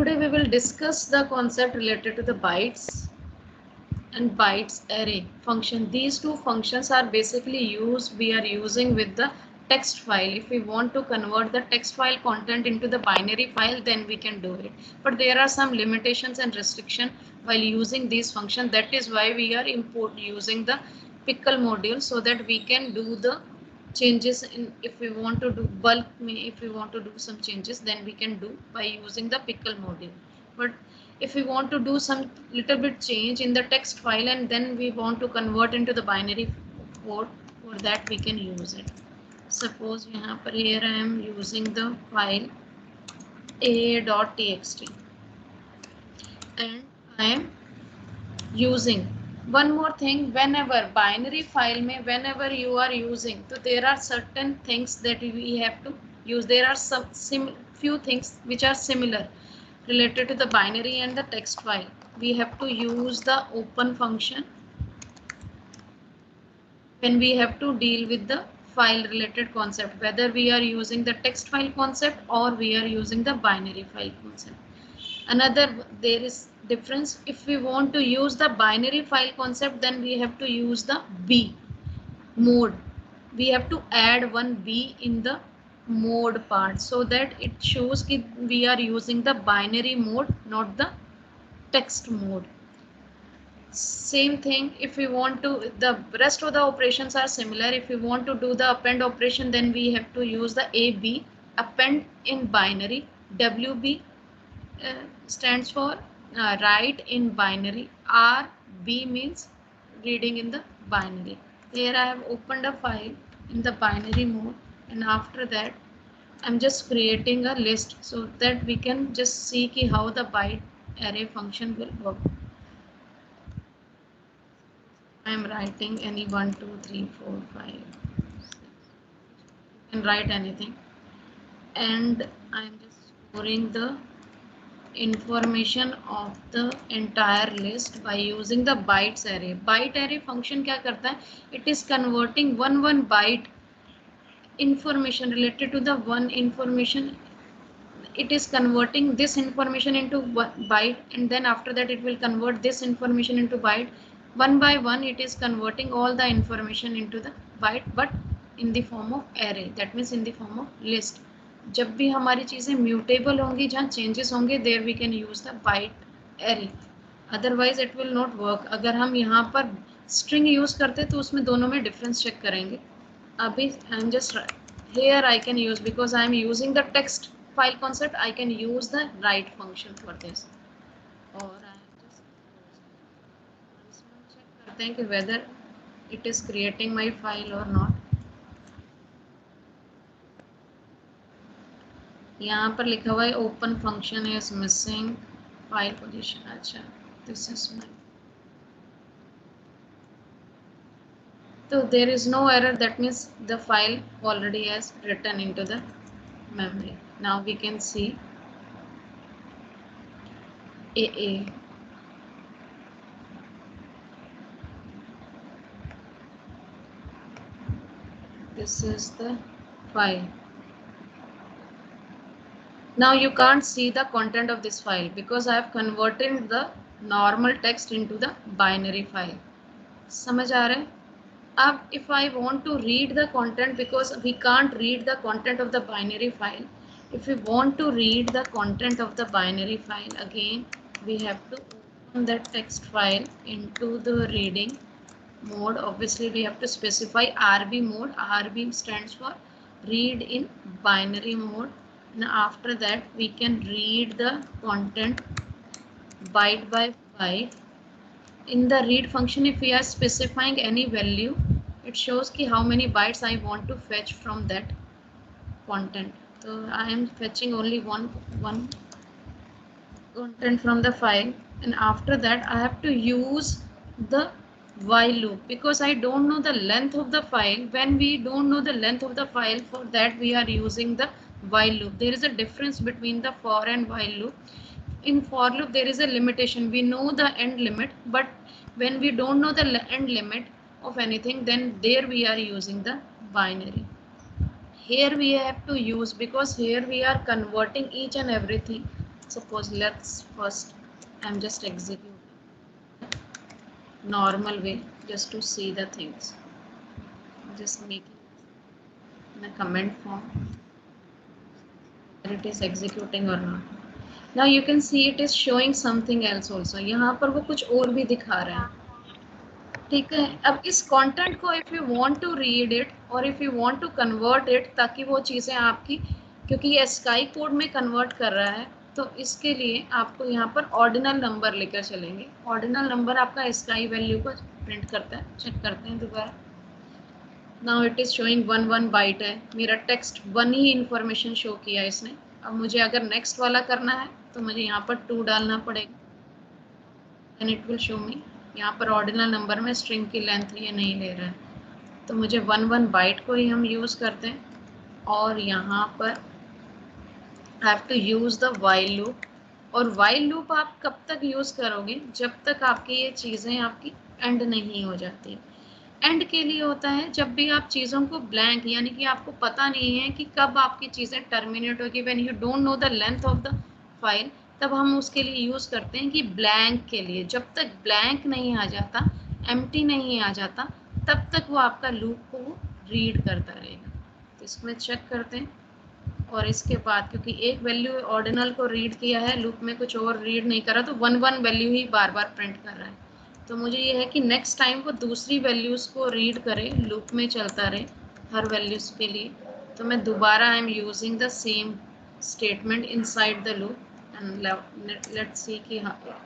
Today we will discuss the concept related to the bytes and bytes array function. These two functions are basically we are using with the text file. If we want to convert the text file content into the binary file, then we can do it. But there are some limitations and restriction while using these functions. That is why we are using the pickle module, so that we can do the changes in, if we want to do bulk, if we want to do some changes, then we can do by using the pickle module. But if we want to do some little bit change in the text file and then we want to convert into the binary code, for that we can use it. Suppose here I am using the file a.txt and I am using one more thing. Whenever binary file mein, whenever you are using, so there are certain things that we have to use. There are some few things which are similar related to the binary and the text file. We have to use the open function when we have to deal with the file related concept, whether we are using the text file concept or we are using the binary file concept. Another, there is difference. If we want to use the binary file concept, then we have to use the B mode. We have to add one B in the mode part, so that it shows that we are using the binary mode, not the text mode. Same thing, if we want to, the rest of the operations are similar. If we want to do the append operation, then we have to use the AB, append in binary. WB stands for write in binary. RB means reading in the binary. Here I have opened a file in the binary mode, and after that I'm just creating a list so that we can just see how the byte array function will work. I'm writing any 1, 2, 3, 4, 5, 6. You can write anything, and I'm just storing the information of the entire list by using the bytes array. Byte array function क्या करता है? It is converting one byte information related to the one information. It is converting this information into byte, and then after that it will convert this information into byte. One by one it is converting all the information into the byte, but in the form of array, that means in the form of list. जब भी हमारी चीज़ें mutable होंगी, जहाँ changes होंगे, there we can use the byte array, otherwise it will not work. अगर हम यहाँ पर स्ट्रिंग यूज करते तो उसमें दोनों में डिफरेंस चेक करेंगे. अभी I am just here I can use, because I am using the text file concept, I can use the write function for this. Or I am just check करते हैं कि whether it is creating my file or not. यहाँ पर लिखा हुआ है open function is missing file position. अच्छा, this is my. So there is no error, that means the file already has written into the memory. Now we can see AA. This is the file. Now you can't see the content of this file because I have converted the normal text into the binary file. समझ आ रहा है? अब if I want to read the content, because we can't read the content of the binary file. If we want to read the content of the binary file, again we have to open that text file into the reading mode. Obviously we have to specify RB mode. RB stands for read in binary mode. Now after that we can read the content byte by byte. In the read function, if we are specifying any value, it shows ki how many bytes I want to fetch from that content. So I am fetching only one content from the file, and after that I have to use the while loop, because I don't know the length of the file. When we don't know the length of the file, for that we are using the while loop. There is a difference between the for and while loop. In for loop there is a limitation. We know the end limit, but when we don't know the end limit of anything, then there we are using the binary. Here we have to use, because here we are converting each and everything Suppose let's first I'm just executing normal way just to see the things. Just making in a comment form whether it is executing or not. Now you can see it is showing something else also. यहाँ पर वो कुछ और भी दिखा रहा है, ठीक है। अब इस कंटेंट को if you want to read it और if you want to convert it, ताकि वो चीज़ें आपकी, क्योंकि ये स्काई कोड में कन्वर्ट कर रहा है, तो इसके लिए आपको यहाँ पर ऑर्डिनल नंबर लेकर चलेंगे। ऑर्डिनल नंबर आपका स्काई वैल्यू को प्रिंट करता है। चेक करते हैं दोबारा। Now it is showing 1 byte है, मेरा टेक्स्ट 1 ही इंफॉर्मेशन शो किया इसने। अब मुझे अगर नेक्स्ट वाला करना है तो मुझे यहाँ पर 2 डालना पड़ेगा, then it will show me. यहाँ पर ऑर्डिनल नंबर में स्ट्रिंग की लेंथ ये नहीं ले रहा है, तो मुझे 1 बाइट को ही हम यूज़ करते हैं। और यहाँ पर have to use the while loop. और वाइल लूप आप कब तक यूज़ करोगे, जब तक आपकी ये चीज़ें आपकी एंड नहीं हो जाती। एंड के लिए होता है जब भी आप चीज़ों को ब्लैंक, यानी कि आपको पता नहीं है कि कब आपकी चीज़ें टर्मिनेट होगी, when you don't know the length of the file, तब हम उसके लिए यूज़ करते हैं कि ब्लैंक के लिए। जब तक ब्लैंक नहीं आ जाता, एम्प्टी नहीं आ जाता, तब तक वो आपका लूप को रीड करता रहेगा। तो इसमें चेक करते हैं। और इसके बाद क्योंकि एक वैल्यू ऑर्डिनल को रीड किया है, लूप में कुछ और रीड नहीं करा, तो 1 वैल्यू ही बार बार प्रिंट कर रहा है। तो मुझे ये है कि नेक्स्ट टाइम वो दूसरी वैल्यूज़ को रीड करे, लूप में चलता रहे हर वैल्यूज़ के लिए। तो मैं दोबारा आई am using the same statement inside the loop and let's see कि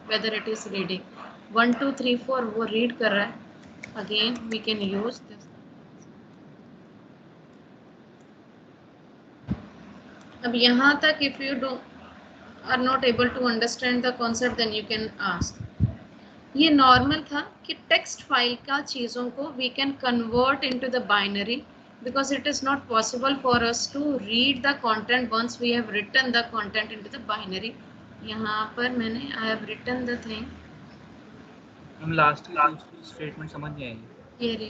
वेदर इट इज़ रीडिंग 1 2 3 4 वो रीड कर रहा है। Again we can use this. अब यहाँ तक if you do are not able to understand the concept then you can ask. ये normal था कि टेक्स्ट फाइल का चीज़ों को we can convert into the binary, because it is not possible for us to read the content once we have written the content into the binary. यहाँ पर मैंने I have written the thing. हम last की statement समझ नहीं आई। ये रे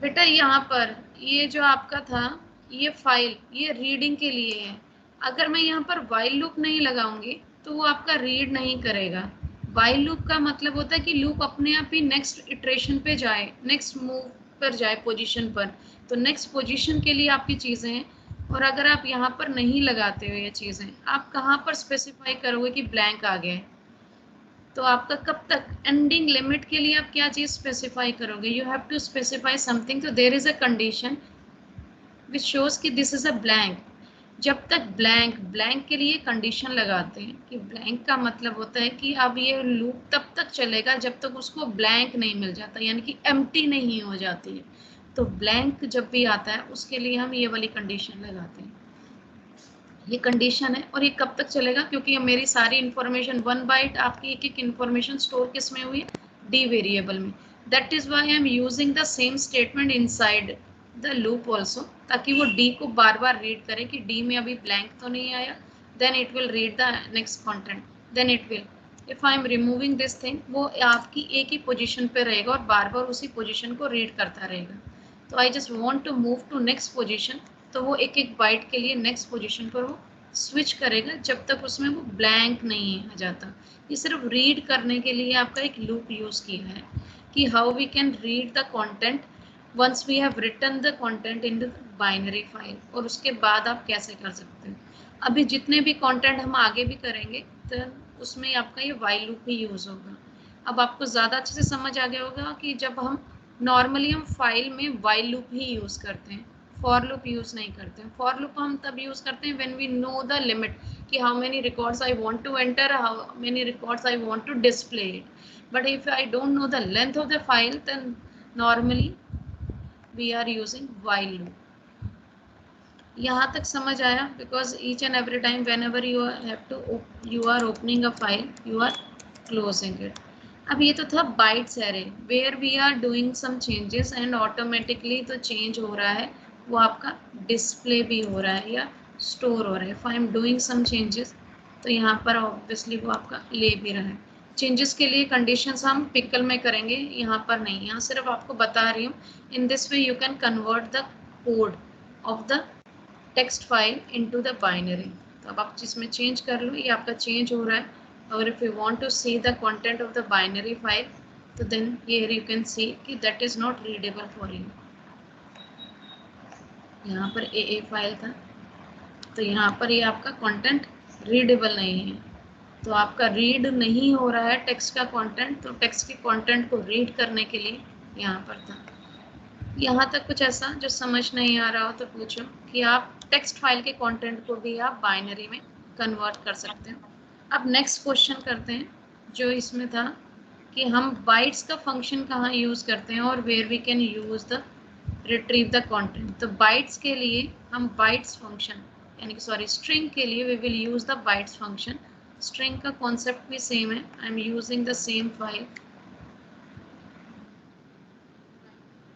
बेटा, यहाँ पर ये जो आपका था, ये फाइल ये रीडिंग के लिए है। अगर मैं यहाँ पर वाइल लूप नहीं लगाऊंगी तो वो आपका रीड नहीं करेगा। वाइल लूप का मतलब होता है कि लूप अपने आप ही नेक्स्ट इटरेशन पे जाए, नेक्स्ट मूव पर जाए पोजीशन पर। तो नेक्स्ट पोजीशन के लिए आपकी चीज़ें हैं। और अगर आप यहाँ पर नहीं लगाते हो ये चीज़ें, आप कहाँ पर स्पेसिफाई करोगे कि ब्लैंक आ गया है? तो आपका कब तक एंडिंग लिमिट के लिए आप क्या चीज़ स्पेसिफाई करोगे? You have to specify something. तो there is a condition which shows कि दिस इज अ ब्लैंक। जब तक ब्लैंक के लिए कंडीशन लगाते हैं कि ब्लैंक का मतलब होता है कि अब ये लूप तब तक चलेगा जब तक उसको ब्लैंक नहीं मिल जाता, यानी कि एम्प्टी नहीं हो जाती है। तो ब्लैंक जब भी आता है उसके लिए हम ये वाली कंडीशन लगाते हैं। ये कंडीशन है। और ये कब तक चलेगा? क्योंकि मेरी सारी इन्फॉर्मेशन 1 बाइट आपकी एक एक इन्फॉर्मेशन स्टोर किस में हुई है? डी वेरिएबल में। That is why I am using the same statement inside the loop also, ताकि वो डी को बार बार रीड करे कि डी में अभी ब्लैंक तो नहीं आया। Then it will read the next content, then it will, if I am removing this thing, वो आपकी एक ही पोजिशन पे रहेगा और बार बार उसी पोजिशन को रीड करता रहेगा। तो I just want to move to next position, तो वो एक एक बाइट के लिए नेक्स्ट पोजीशन पर वो स्विच करेगा जब तक उसमें वो ब्लैंक नहीं आ जाता। ये सिर्फ रीड करने के लिए आपका एक लूप यूज़ किया है कि how we can read the content once we have written the content in the binary file, और उसके बाद आप कैसे कर सकते हैं। अभी जितने भी कंटेंट हम आगे भी करेंगे तो उसमें आपका ये वाइल लूप ही यूज़ होगा। अब आपको ज़्यादा अच्छे से समझ आ गया होगा कि जब हम नॉर्मली हम फाइल में वाइल लूप ही यूज़ करते हैं, फॉर लूप यूज़ नहीं करते हैं। फॉर लूप हम तब यूज़ करते हैं when we know the limit कि how many records I want to enter, how many records I want to display it. But if I don't know the length of the file then normally we are using while loop. यहाँ तक समझ आया? Because each and every time whenever you have to you are opening a file you are closing it. अब ये तो था bytes array where we are doing some changes and automatically तो change हो रहा है, वो आपका डिस्प्ले भी हो रहा है या स्टोर हो रहा है। If I am doing some changes तो यहाँ पर ऑब्वियसली वो आपका ले भी रहा है। चेंजेस के लिए कंडीशंस हम पिकल में करेंगे, यहाँ पर नहीं। यहाँ सिर्फ आपको बता रही हूँ in this way you can convert the code of the text file into the binary. तो अब आप जिसमें चेंज कर लो, ये आपका चेंज हो रहा है. और if you want to see the content of the binary file, तो then here you can see कि that is not readable for you. यहाँ पर ए फाइल था, तो यहाँ पर ये आपका कंटेंट रीडेबल नहीं है. तो आपका रीड नहीं हो रहा है टेक्स्ट का कंटेंट, तो टेक्स्ट के कंटेंट को रीड करने के लिए यहाँ पर था. यहाँ तक कुछ ऐसा जो समझ नहीं आ रहा हो तो पूछो, कि आप टेक्स्ट फाइल के कंटेंट को भी आप बाइनरी में कन्वर्ट कर सकते हो. अब नेक्स्ट क्वेश्चन करते हैं, जो इसमें था कि हम बाइट्स का फंक्शन कहाँ यूज़ करते हैं और where we can use the retrieve the content. तो बाइट्स के लिए हम बाइट्स फंक्शन, यानी कि सॉरी स्ट्रिंग के लिए we will use the bytes function. String का कॉन्सेप्ट भी सेम है. I am using the same file,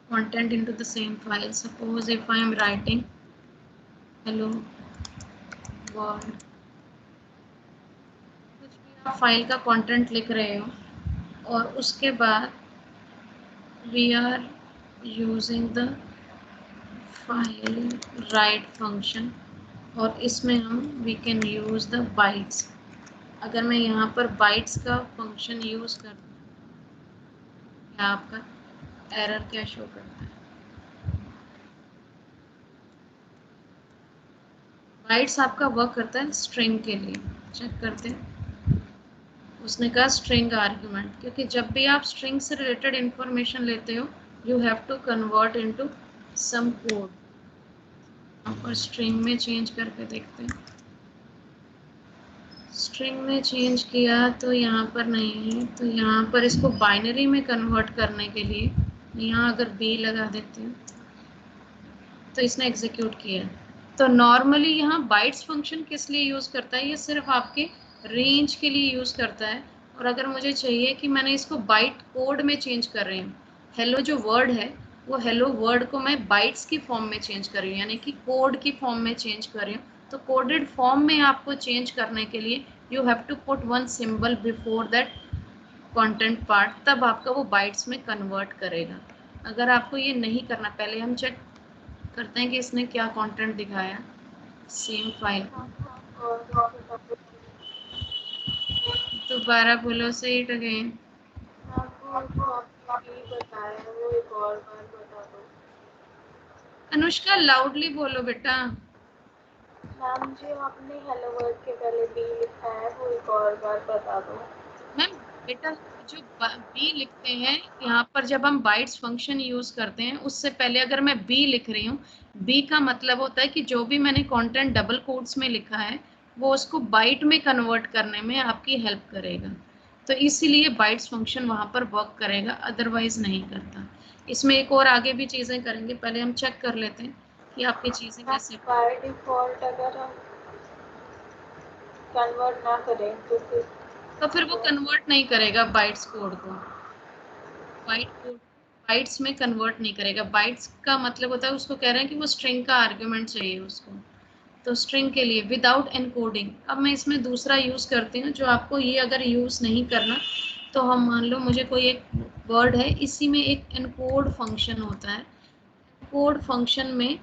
content into the same file. Suppose if I am writing hello world, कुछ भी आप फाइल का कंटेंट लिख रहे हो और उसके बाद we are using the file write function, और इसमें हम we can use the bytes. अगर मैं यहाँ पर bytes का फंक्शन यूज कर, क्या आपका एरर क्या शो करता है? बाइट्स आपका वर्क करता है स्ट्रिंग के लिए. चेक करते हैं. उसने कहा स्ट्रिंग आर्ग्यूमेंट, क्योंकि जब भी आप स्ट्रिंग से रिलेटेड इंफॉर्मेशन लेते हो you have to convert into some code. यहाँ पर स्ट्रिंग में चेंज करके देखते हैं. स्ट्रिंग में चेंज किया तो यहाँ पर नहीं है, तो यहाँ पर इसको बाइनरी में कन्वर्ट करने के लिए यहाँ अगर बी लगा देती हूँ तो इसने एग्जीक्यूट किया. तो नॉर्मली यहाँ बाइट्स फंक्शन किस लिए यूज़ करता है? ये सिर्फ आपके रेंज के लिए यूज़ करता है. और अगर मुझे चाहिए कि मैंने इसको बाइट कोड में चेंज कर रही हूँ, हेलो जो वर्ड है वो हेलो वर्ड को मैं बाइट्स की फॉर्म में चेंज कर रही हूँ, यानी कि कोड की फॉर्म में चेंज कर रही हूँ, तो कोडेड फॉर्म में आपको चेंज करने के लिए you have to put one symbol before that content part, तब आपका वो बाइट्स में कन्वर्ट करेगा. अगर आपको ये नहीं करना, पहले हम चेक करते हैं कि इसने क्या कंटेंट दिखाया सेम फाइल. दोबारा बोलो से इट अगेन. अनुष्का लाउडली बोलो बेटा. मैम जो आपने हेलो वर्ड के पहले बी लिखा है वो एक और बार बता दो. मैम बेटा जो बी लिखते हैं यहाँ पर, जब हम बाइट्स फंक्शन यूज करते हैं उससे पहले अगर मैं बी लिख रही हूँ, बी का मतलब होता है कि जो भी मैंने कंटेंट डबल कोट्स में लिखा है वो उसको बाइट में कन्वर्ट करने में आपकी हेल्प करेगा. तो इसीलिए बाइट्स फंक्शन वहाँ पर वर्क करेगा, अदरवाइज नहीं करता. इसमें एक और आगे भी चीज़ें करेंगे, पहले हम चेक कर लेते हैं कि आपकी चीज़ें कैसे. बाय डिफॉल्ट अगर हम कन्वर्ट ना करें तो फिर वो कन्वर्ट नहीं करेगा बाइट्स कोड को, बाइट कोड बाइट्स में कन्वर्ट नहीं करेगा. बाइट्स का मतलब होता है, उसको कह रहे हैं कि वो स्ट्रिंग का आर्ग्यूमेंट चाहिए उसको. तो स्ट्रिंग के लिए विदाउट एनकोडिंग. अब मैं इसमें दूसरा यूज़ करती हूँ, जो आपको ये अगर यूज़ नहीं करना, तो हम मान लो मुझे कोई एक वर्ड है, इसी में एक एनकोड फंक्शन होता है. कोड फंक्शन में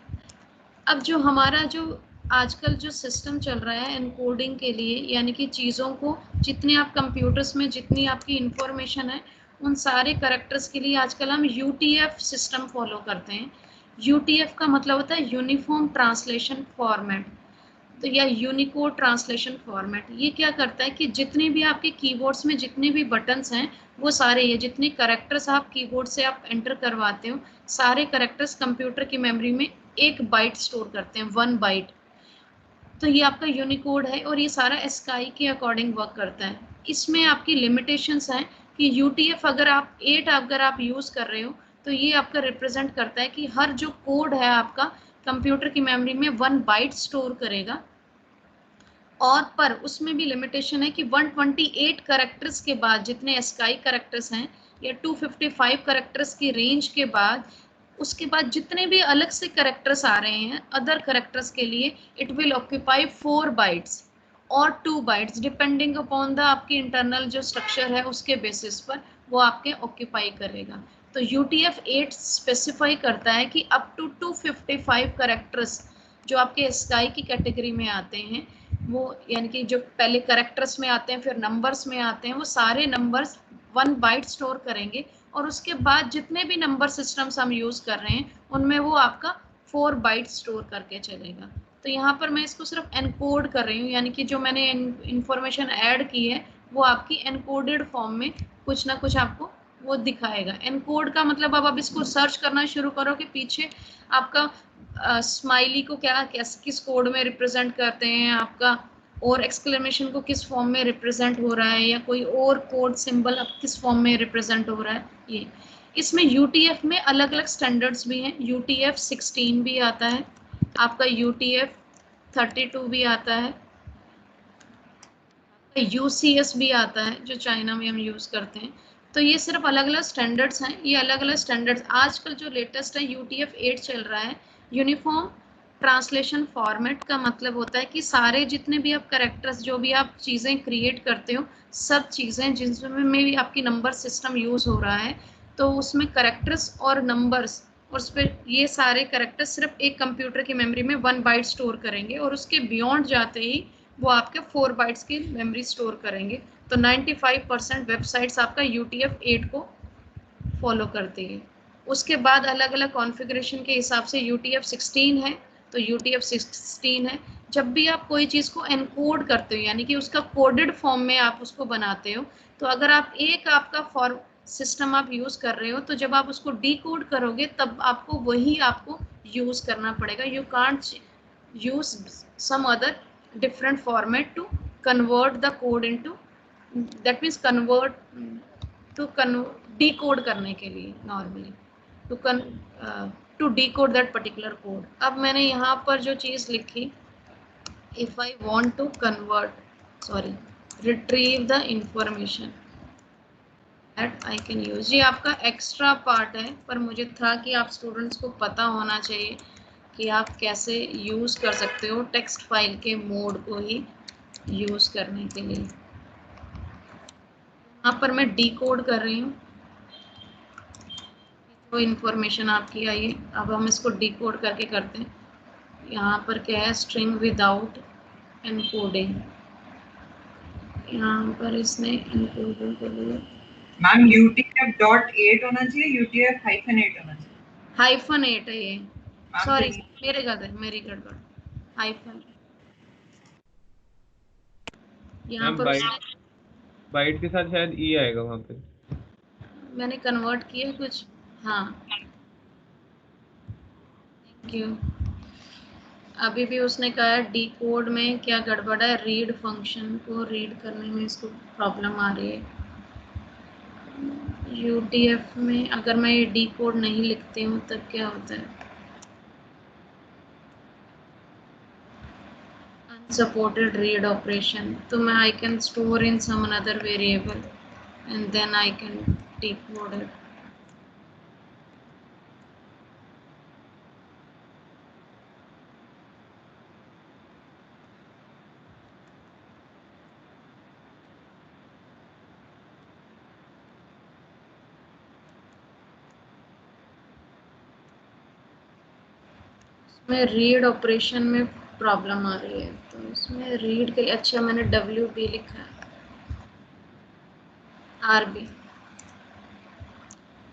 अब जो हमारा जो आजकल जो सिस्टम चल रहा है एनकोडिंग के लिए, यानी कि चीज़ों को जितने आप कंप्यूटर्स में जितनी आपकी इंफॉर्मेशन है उन सारे कैरेक्टर्स के लिए आजकल हम यूटीएफ सिस्टम फॉलो करते हैं. यूटीएफ का मतलब होता है यूनिफॉर्म ट्रांसलेशन फॉर्मेट, तो या यूनिकोड ट्रांसलेशन फॉर्मेट. ये क्या करता है कि जितने भी आपके कीबोर्ड्स में जितने भी बटन्स हैं वो सारे, ये जितने कैरेक्टर्स आप कीबोर्ड से आप एंटर करवाते हो, सारे कैरेक्टर्स कंप्यूटर की मेमोरी में एक बाइट स्टोर करते हैं, 1 बाइट. तो ये आपका यूनिकोड है और ये सारा एस्काई के अकॉर्डिंग वर्क करता है. इसमें आपकी लिमिटेशंस हैं कि यूटीएफ अगर आप 8 अगर आप यूज़ कर रहे हो तो ये आपका रिप्रेजेंट करता है कि हर जो कोड है आपका कंप्यूटर की मेमोरी में 1 बाइट स्टोर करेगा. और पर उसमें भी लिमिटेशन है कि 128 कैरेक्टर्स के बाद जितने एस्काई कैरेक्टर्स हैं या 255 कैरेक्टर्स की रेंज के बाद, उसके बाद जितने भी अलग से कैरेक्टर्स आ रहे हैं अदर कैरेक्टर्स के लिए, इट विल ऑक्यूपाई 4 बाइट्स और 2 बाइट्स डिपेंडिंग अपॉन द आपकी इंटरनल जो स्ट्रक्चर है उसके बेसिस पर वो आपके ऑक्यूपाई करेगा. तो UTF-8 स्पेसिफाई करता है कि अप टू 255 कैरेक्टर्स जो आपके एस्काई की कैटेगरी में आते हैं वो यानी कि जो पहले कैरेक्टर्स में आते हैं फिर नंबर्स में आते हैं, वो सारे नंबर्स 1 बाइट स्टोर करेंगे और उसके बाद जितने भी नंबर सिस्टम्स हम यूज कर रहे हैं उनमें वो आपका 4 बाइट स्टोर करके चलेगा। तो यहाँ पर मैं इसको सिर्फ एनकोड कर रही हूँ, यानी कि जो मैंने इंफॉर्मेशन ऐड की है वो आपकी एनकोडेड फॉर्म में कुछ ना कुछ आपको वो दिखाएगा। एनकोड का मतलब अब इसको सर्च करना शुरू करो कि पीछे आपका स्माइली को क्या किस कोड में रिप्रेजेंट करते हैं, आपका और एक्सक्लेमेशन को किस फॉर्म में रिप्रेजेंट हो रहा है, या कोई और कोड सिंबल अब किस फॉर्म में रिप्रेजेंट हो रहा है। ये इसमें यूटीएफ में अलग अलग स्टैंडर्ड्स भी हैं। यूटीएफ 16 भी आता है, आपका यूटीएफ 32 भी आता है, यूसीएस भी आता है जो चाइना में हम यूज करते हैं। तो ये सिर्फ अलग अलग स्टैंडर्ड्स हैं। ये अलग अलग स्टैंडर्ड्स आजकल जो लेटेस्ट है यूटीएफ 8 चल रहा है। यूनिफॉर्म ट्रांसलेशन फॉर्मेट का मतलब होता है कि सारे जितने भी आप कैरेक्टर्स जो भी आप चीज़ें क्रिएट करते हो, सब चीज़ें जिसमें भी आपकी नंबर सिस्टम यूज हो रहा है, तो उसमें कैरेक्टर्स और नंबर्स और उस पर ये सारे कैरेक्टर्स सिर्फ एक कंप्यूटर की मेमोरी में 1 बाइट स्टोर करेंगे और उसके बियॉन्ड जाते ही वो आपके 4 बाइट्स की मेमोरी स्टोर करेंगे। तो 95% वेबसाइट्स आपका UTF-8 को फॉलो करती है। उसके बाद अलग अलग कॉन्फ़िगरेशन के हिसाब से UTF-16 है, तो UTF-16 है। जब भी आप कोई चीज़ को एनकोड करते हो, यानी कि उसका कोडेड फॉर्म में आप उसको बनाते हो, तो अगर आप एक आपका फॉर्म सिस्टम आप यूज़ कर रहे हो, तो जब आप उसको डिकोड करोगे तब आपको वही आपको यूज़ करना पड़ेगा। You can't use some other different format to convert the code into, that means convert to decode करने के लिए normally to decode that particular code। अब मैंने यहाँ पर जो चीज़ लिखी, if I want to retrieve the information that I can use, ये आपका एक्स्ट्रा पार्ट है, पर मुझे था कि आप स्टूडेंट्स को पता होना चाहिए कि आप कैसे यूज़ कर सकते हो टेक्स्ट फाइल के मोड को ही यूज़ करने के लिए। यहाँ पर मैं डिकोड कर रही हूँ जो इंफॉर्मेशन आपकी आई है। अब हम इसको डिकोड करके करते हैं। यहाँ पर क्या है, स्ट्रिंग विदाउट एनकोडिंग, यहाँ पर इसने एनकोडिंग कर लिया। मैम UTF.8 होना चाहिए, UTF-8 होना चाहिए। -8 है ये, सॉरी मेरे गलत है, मेरी गड़बड़। हाइफन यहाँ पर बाइट के साथ शायद ई आएगा वहाँ पे, मैंने कन्वर्ट किया कुछ। हाँ थैंक यू। अभी भी उसने कहा है डिकोड में क्या गड़बड़ है, रीड फंक्शन को रीड करने में इसको प्रॉब्लम आ रही है। यूटीएफ में अगर मैं ये डिकोड नहीं लिखती हूँ तब क्या होता है, unsupported read operation, तो मैं I can store in some another variable and then I can decode it। इसमें रीड ऑपरेशन में प्रॉब्लम आ रही है, तो इसमें रीड के लिए अच्छा मैंने WB लिखा है, RB।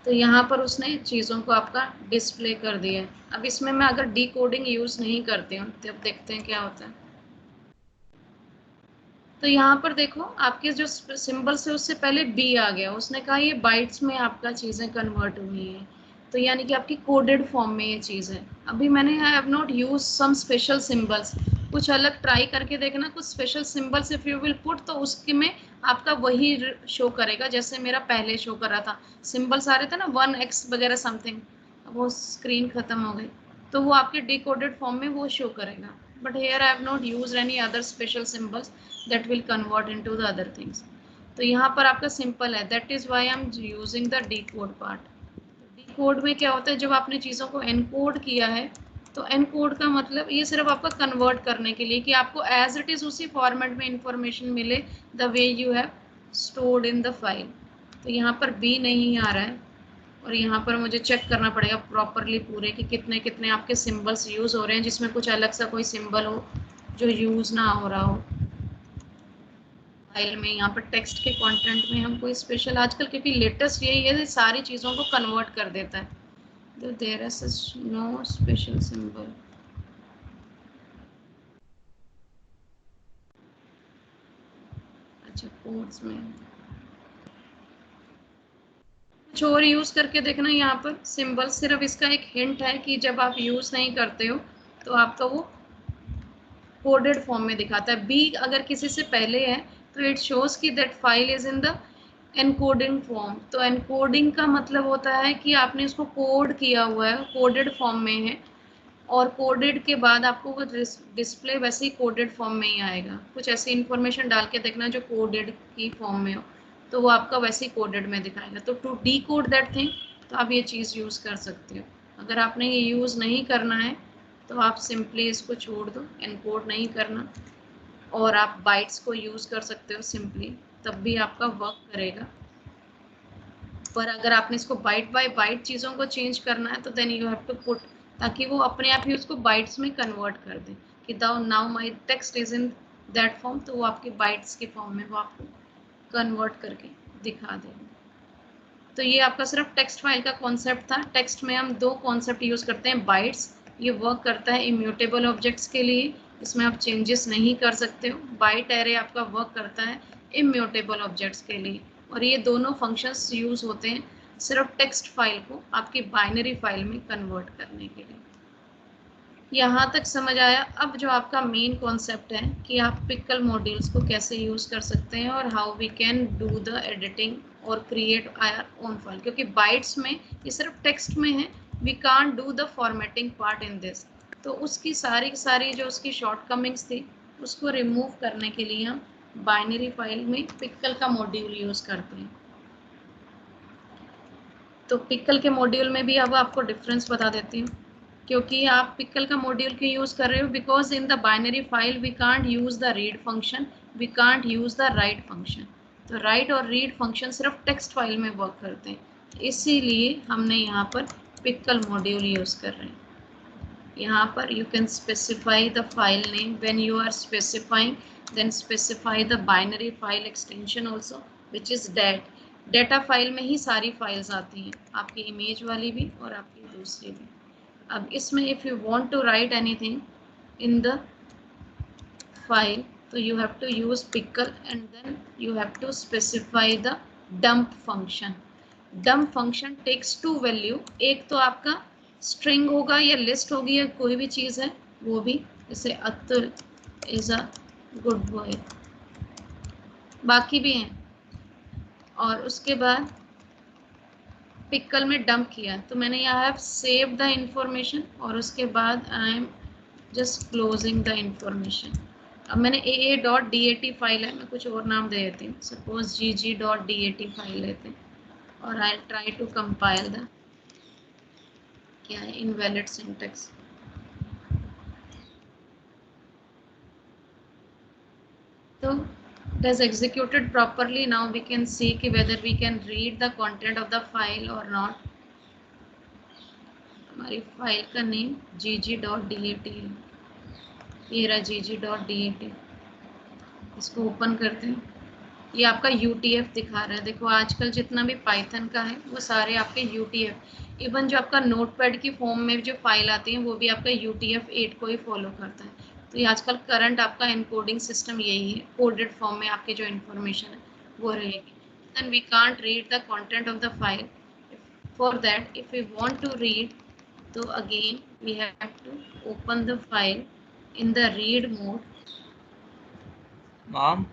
तो यहाँ पर उसने चीज़ों को आपका डिस्प्ले कर दिया है। अब इसमें मैं अगर डिकोडिंग यूज़ नहीं करती हूँ तब देखते हैं क्या होता है। तो यहाँ पर देखो आपके जो सिंबल्स है उससे पहले B आ गया, उसने कहा ये बाइट्स में आपका चीज़ें कन्वर्ट हुई हैं, तो यानी कि आपकी कोडेड फॉर्म में ये चीज़ है। अभी मैंने I have not use some special symbols, कुछ अलग ट्राई करके देखना, कुछ special symbols if you will put, तो उसके में आपका वही शो करेगा जैसे मेरा पहले शो कर रहा था। सिंबल्स आ रहे थे ना 1x वगैरह समथिंग, वो स्क्रीन खत्म हो गई, तो वो आपके डिकोडेड फॉर्म में वो शो करेगा। But here I have not use any other special symbols that will convert into the other things. तो यहाँ पर आपका सिंपल है, that is why I am using the decode part. Decode में क्या होता है, जब आपने चीज़ों को एनकोड किया है, तो एनकोड का मतलब ये सिर्फ आपका कन्वर्ट करने के लिए कि आपको एज इट इज़ उसी फॉर्मेट में इंफॉर्मेशन मिले the way you have stored in the file. तो यहाँ पर B नहीं आ रहा है और यहाँ पर मुझे चेक करना पड़ेगा प्रॉपरली पूरे कि कितने कितने आपके सिंबल्स यूज़ हो रहे हैं, जिसमें कुछ अलग सा कोई सिंबल हो जो यूज ना हो रहा हो फाइल में। यहाँ पर टेक्स्ट के कंटेंट में हम कोई स्पेशल, आजकल क्योंकि लेटेस्ट यही है, सारी चीज़ों को कन्वर्ट कर देता है। तो there is no special symbol. अच्छा कोड्स में कुछ और यूज करके देखना। यहाँ पर सिंबल सिर्फ इसका एक हिंट है कि जब आप यूज नहीं करते हो तो आपका वो कोडेड फॉर्म में दिखाता है। बी अगर किसी से पहले है तो इट शोज कि that file is in the encoding form. तो एनकोडिंग का मतलब होता है कि आपने उसको कोड किया हुआ है, कोडेड फॉर्म में है, और कोडेड के बाद आपको वो डिस्प्ले वैसे ही कोडेड फॉर्म में ही आएगा। कुछ ऐसी इंफॉर्मेशन डाल के देखना जो कोडेड की फॉर्म में हो, तो वो आपका वैसे ही कोडेड में दिखाएगा। तो to decode that thing तो आप ये चीज़ यूज़ कर सकते हो। अगर आपने ये यूज़ नहीं करना है तो आप सिंपली इसको छोड़ दो, एनकोड नहीं करना, और आप बाइट्स को यूज़ कर सकते हो सिंपली, तब भी आपका वर्क करेगा। पर अगर आपने इसको बाइट बाय बाइट चीज़ों को चेंज करना है तो then you have to put, ताकि वो अपने आप ही उसको बाइट्स में कन्वर्ट कर दे कि now my text is in that form, तो वो आपके बाइट्स के फॉर्म में वो आपको कन्वर्ट करके दिखा देगा। तो ये आपका सिर्फ टेक्स्ट फाइल का कॉन्सेप्ट था। टेक्स्ट में हम दो कॉन्सेप्ट यूज़ करते हैं। बाइट्स, ये वर्क करता है इम्यूटेबल ऑब्जेक्ट्स के लिए, इसमें आप चेंजेस नहीं कर सकते हो। बाइट एरे आपका वर्क करता है इम्यूटेबल ऑब्जेक्ट्स के लिए, और ये दोनों फंक्शंस यूज़ होते हैं सिर्फ टेक्स्ट फाइल को आपकी बाइनरी फाइल में कन्वर्ट करने के लिए। यहाँ तक समझ आया? अब जो आपका मेन कॉन्सेप्ट है कि आप पिकल मॉड्यूल्स को कैसे यूज़ कर सकते हैं और how we can do the editing और क्रिएट आवर ओन फाइल। क्योंकि बाइट्स में ये सिर्फ टेक्स्ट में है, we can't do the formatting part in this. तो उसकी सारी जो उसकी शॉर्टकमिंग्स थी उसको रिमूव करने के लिए हम बाइनरी फाइल में पिकल का मॉड्यूल यूज़ करते हैं। तो पिकल के मॉड्यूल में भी अब आपको डिफरेंस बता देती हूँ। क्योंकि आप पिकल का मॉड्यूल क्यों यूज़ कर रहे हो? Because in the binary file we can't use the read function, we can't use the write function. तो राइट और रीड फंक्शन सिर्फ टेक्स्ट फाइल में वर्क करते हैं, इसीलिए हमने यहाँ पर पिकल मॉड्यूल यूज़ कर रहे हैं। यहाँ पर you can specify the file name. When you are specifying, then specify the binary file extension also, which is dat. Data file में ही सारी फाइल्स आती हैं, आपकी इमेज वाली भी और आपकी दूसरी भी। अब इसमें if you want to write anything in the file तो you have to use pickle and then you have to specify the dump function. Dump function takes two value, एक तो आपका स्ट्रिंग होगा या लिस्ट होगी या कोई भी चीज़ है वो भी, जैसे Atul is a good boy, बाकी भी हैं। और उसके बाद पिकल में डंप किया तो मैंने यहाँ हैव सेव द इंफॉर्मेशन और उसके बाद I am just closing the information. अब मैंने AA.dat फाइल है, मैं कुछ और नाम दे देती हूँ, सपोज GG.dat फाइल लेते हैं और I try to compile the, क्या है, इनवैलिड सिंटैक्स। तो it is executed properly. Now we can see कि whether we can read the content of the file or not. हमारी फाइल का नेम gg.dat है, ये रहा gg.dat। इसको ओपन करते हैं, ये आपका UTF दिखा रहा है। देखो आजकल जितना भी पाइथन का है वो सारे आपके UTF, इवन जो आपका नोटपैड की फॉर्म में जो फाइल आती है वो भी आपका UTF-8 को ही फॉलो करता है। तो ये आजकल करंट आपका एनकोडिंग सिस्टम यही है, कोडेड फॉर्म में आपकी जो इन्फॉर्मेशन है वो रहेगी। Then we can't read the content of the file. For that if we want to read तो again we have to open the file in the read mode. Ma'am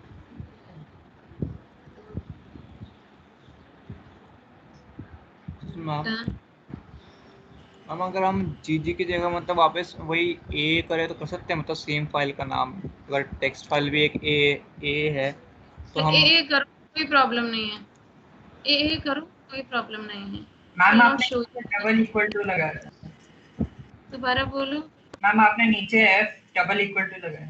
ma'am अगर हम जीजी की जगह मतलब वापस वही ए करें तो कर सकते हैं, मतलब सेम फाइल का नाम, अगर टेक्स्ट फाइल भी एक ए है तो हम ए करो, कोई प्रॉब्लम नहीं है, ए करो, कोई प्रॉब्लम नहीं है। मैम आपने डबल इक्वल टू लगाया, दोबारा बोलो। मैम आपने नीचे एफ डबल इक्वल टू लगाया।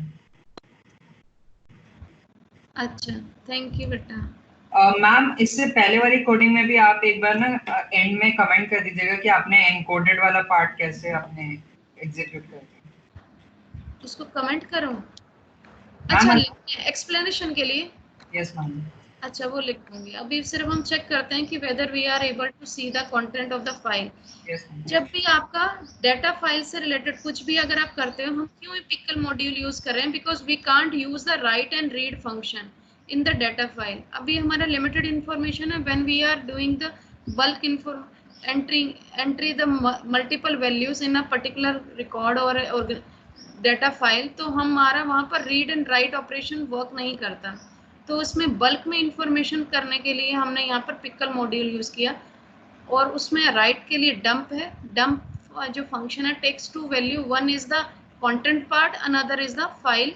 अच्छा थैंक यू बेटा। मैम इससे पहले वाली कोडिंग में भी आप एक बार ना एंड में कमेंट कर दीजिएगा कि आपने एनकोडेड वाला पार्ट कैसे आपने एग्जीक्यूट कर दिया। उसको कमेंट करो। अच्छा मैम लिखिए एक्सप्लेनेशन के लिए। Yes ma'am. अच्छा वो लिख दूंगी। अभी सिर्फ हम चेक करते हैं कि whether we are able to see the content of the file. Yes ma'am. जब भी आपका डाटा फाइल से रिलेटेड कुछ भी अगर आप करते हो, हम क्यों पिकल मॉड्यूल यूज कर रहे हैं? Because we can't use the write and read function in the data file. अभी हमारा लिमिटेड इंफॉर्मेशन है। When we are doing the bulk entry the multiple values in a particular record और data file, तो हमारा वहाँ पर read and write operation work नहीं करता। तो उसमें बल्क में इंफॉर्मेशन करने के लिए हमने यहाँ पर पिकल मॉड्यूल यूज किया। और उसमें राइट के लिए डंप है। डंप जो फंक्शन है takes two value, one is the content part, another is the file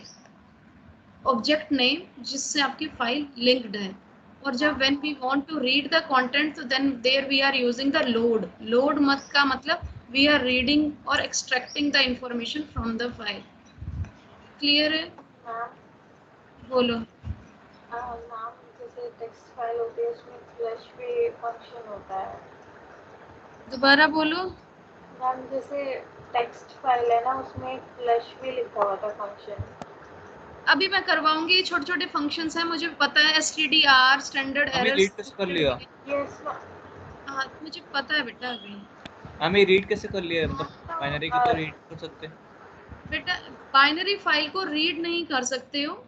object name जिससे आपकी फाइल लिंक्ड है। और जब when we want to read the content, तो then there we are using the load. Load मत का मतलब we are reading और extracting the information from the file. Clear है? मैम बोलो। मैम जैसे टेक्स्ट फाइल होती है उसमें फ्लैश भी फंक्शन होता है। दोबारा बोलो। मैम जैसे टेक्स्ट फाइल है ना, उसमें एक फ्लैश भी लिखा हुआ था फंक्शन। अभी मैं करवाऊंगी। छोटे छोटे फंक्शंस हैं, मुझे पता है। stdr स्टैंडर्ड हमें एरर्स। रीड कैसे कर लिया? यस हाँ मुझे पता है बेटा। अभी हमें रीड कैसे कर लिया? मतलब बाइनरी की तो रीड कर सकते हैं। बेटा बाइनरी फाइल को रीड नहीं कर सकते हो।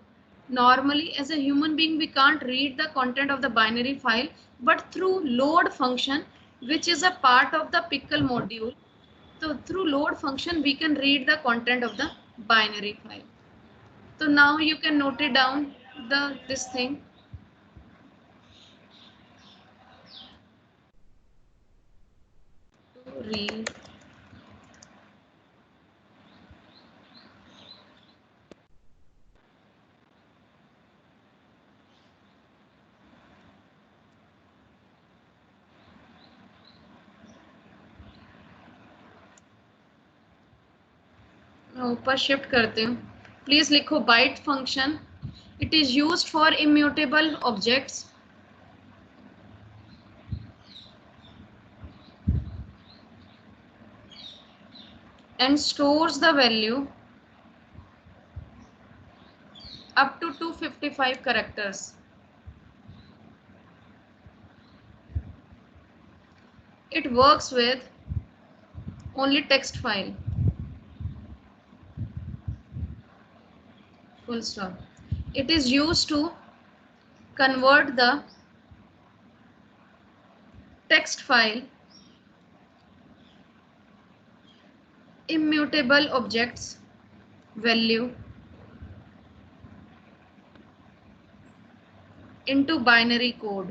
Normally as a human being we can't read the content of the binary file, but through load function which is a part of the pickle module, तो through load function we can read the content of the binary file. तो now you can note it down the this thing. to read मैं ऊपर shift करती हूँ। Please लिखो byte function. It is used for immutable objects and stores the value up to 255 characters. It works with only text file. Full stop. It is used to convert the text file immutable objects value into binary code.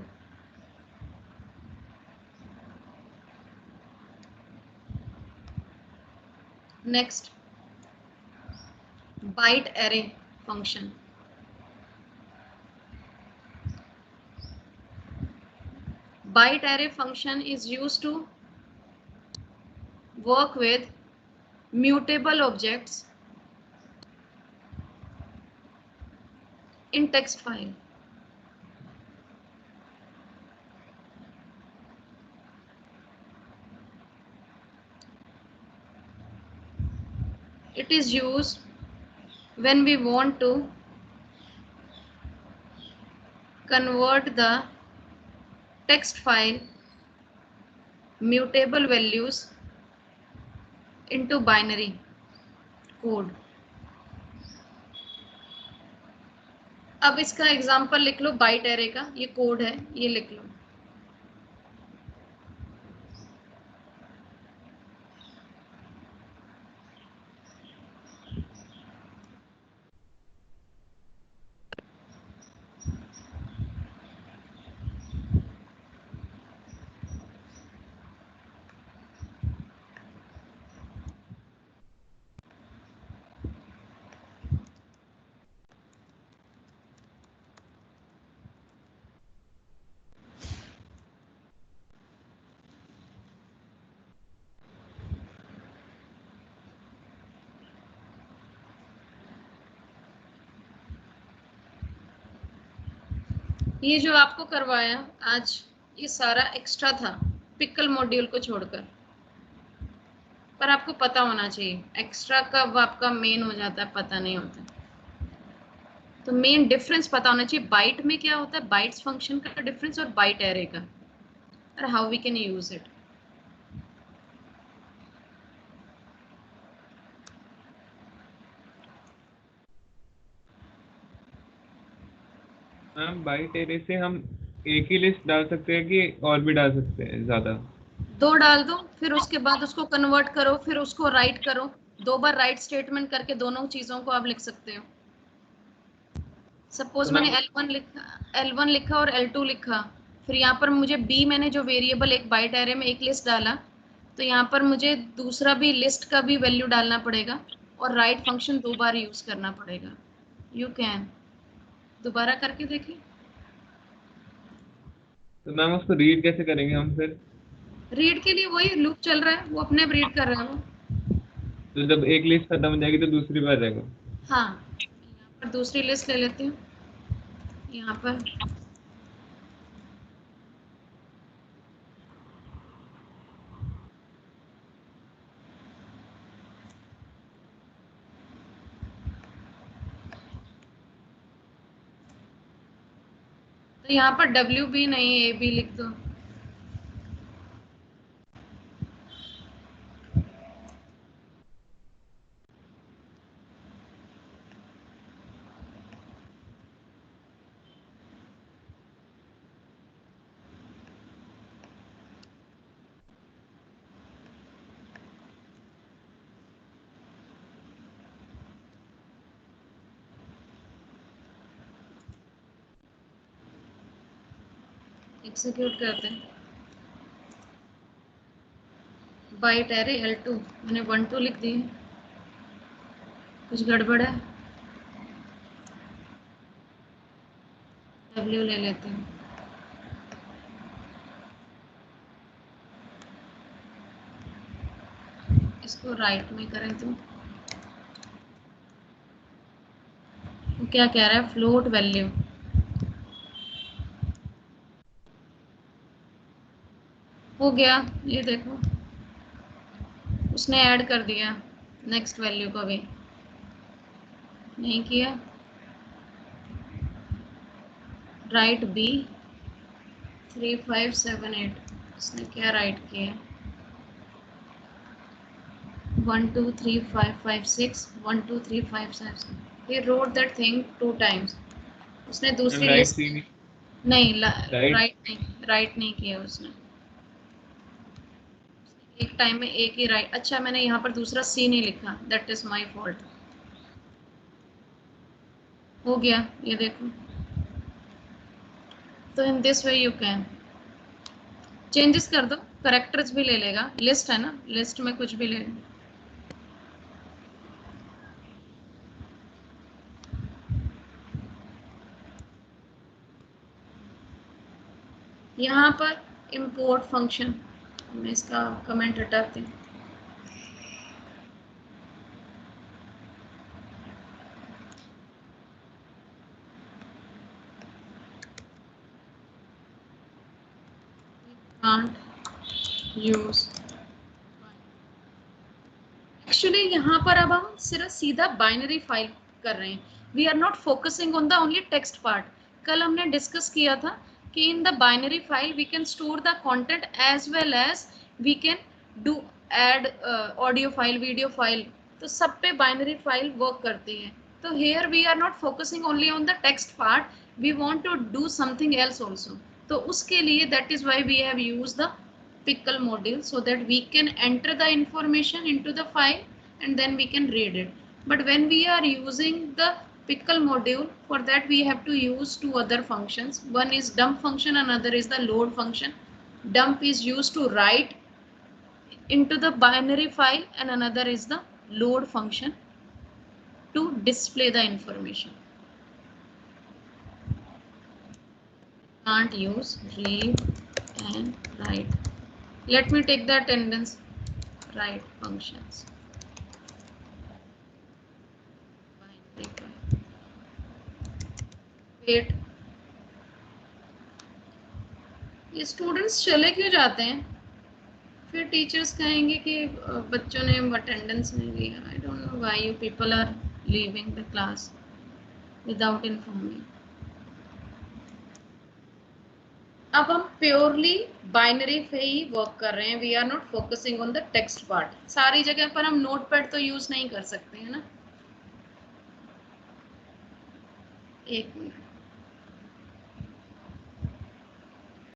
Next, byte array function. Byte array function is used to work with mutable objects in text file. It is used when we want to convert the text file mutable values into binary code. अब इसका example लिख लो bite array का। ये code है, ये लिख लो। ये जो आपको करवाया आज, ये सारा एक्स्ट्रा था पिकल मॉड्यूल को छोड़कर। पर आपको पता होना चाहिए, एक्स्ट्रा कब आपका मेन हो जाता है पता नहीं होता। तो मेन डिफरेंस पता होना चाहिए बाइट में क्या होता है, बाइट्स फंक्शन का डिफरेंस और बाइट एरे का, और how we can use it. Ma'am byte array से हम एक ही लिस्ट डाल सकते हैं कि और भी डाल सकते हैं ज्यादा? 2 डाल दो, फिर उसके बाद उसको कन्वर्ट करो, फिर उसको राइट करो, 2 बार राइट स्टेटमेंट करके दोनों चीजों को आप लिख सकते हो। सपोज तो मैंने मैम L1 लिखा और L2 लिखा, फिर यहाँ पर मुझे B मैंने जो वेरिएबल एक बाइट एरे में एक लिस्ट डाला, तो यहाँ पर मुझे दूसरा भी लिस्ट का भी वैल्यू डालना पड़ेगा और राइट फंक्शन 2 बार यूज करना पड़ेगा। यू कैन दोबारा करके देखिए। तो मैम उसको रीड कैसे करेंगे हम फिर? रीड के लिए वही लूप चल रहा है, वो अपने आप रीड कर रहा है वो। तो जब एक लिस्ट खत्म हो जाएगी तो दूसरी बार रहेगा? हाँ, यहाँ पर दूसरी लिस्ट ले लेती हूँ, यहाँ पर तो यहाँ पर WB नहीं AB लिख दो। एग्जीक्यूट करते हैं। बाइट एरे L2 मैंने 1 2 लिख दिए, कुछ गड़बड़ है, W ले लेते हैं। इसको राइट में करें तो वो क्या कह रहा है, फ्लोट वैल्यू। हो गया, ये देखो उसने ऐड कर दिया नेक्स्ट वैल्यू को भी नहीं किया। राइट B 3578, इसने क्या राइट किया, 1 2 3 5 5 6 1 2 3 5 6। He wrote that thing 2 times। उसने मैम दूसरी राइट लिस्ट सी नहीं, नहीं, राइट राइट नहीं किया उसने, एक टाइम में एक ही राइट। अच्छा, मैंने यहाँ पर दूसरा C नहीं लिखा, दैट इज माय फॉल्ट। हो गया, ये देखो। तो in this way you can changes कर दो, करेक्टर्स भी ले लेगा, लिस्ट है ना, लिस्ट में कुछ भी ले लो। यहाँ पर import फंक्शन, मैं इसका कमेंट हटाती हूँ। Can't use। एक्चुअली यहाँ पर अब हम सिर्फ सीधा बाइनरी फाइल कर रहे हैं, we are not focusing on the only text part. कल हमने डिस्कस किया था कि in the binary file we can store the content as well as we can do add audio file, video file, तो सब पे बाइनरी फाइल वर्क करती है। तो here we are not focusing only on the text part, we want to do something else also. तो उसके लिए that is why we have used the pickle module, so that we can enter the information into the file and then we can read it. But when we are using the pickle module, for that we have to use 2 other functions. One is dump function, another is the load function. Dump is used to write into the binary file and another is the load function to display the information. Can't use read and write. Let me take the attendance write functions. Wait, ये students चले क्यों जाते हैं? फिर teachers कहेंगे कि बच्चों ने अटेंडेंस नहीं लिया। I don't know why you people are leaving the class. Without informing. अब हम प्योरली बाइनरी पे ही वर्क कर रहे हैं, we are not focusing on the text part. सारी जगह पर हम नोटपैड तो यूज नहीं कर सकते है ना। एक मिनट।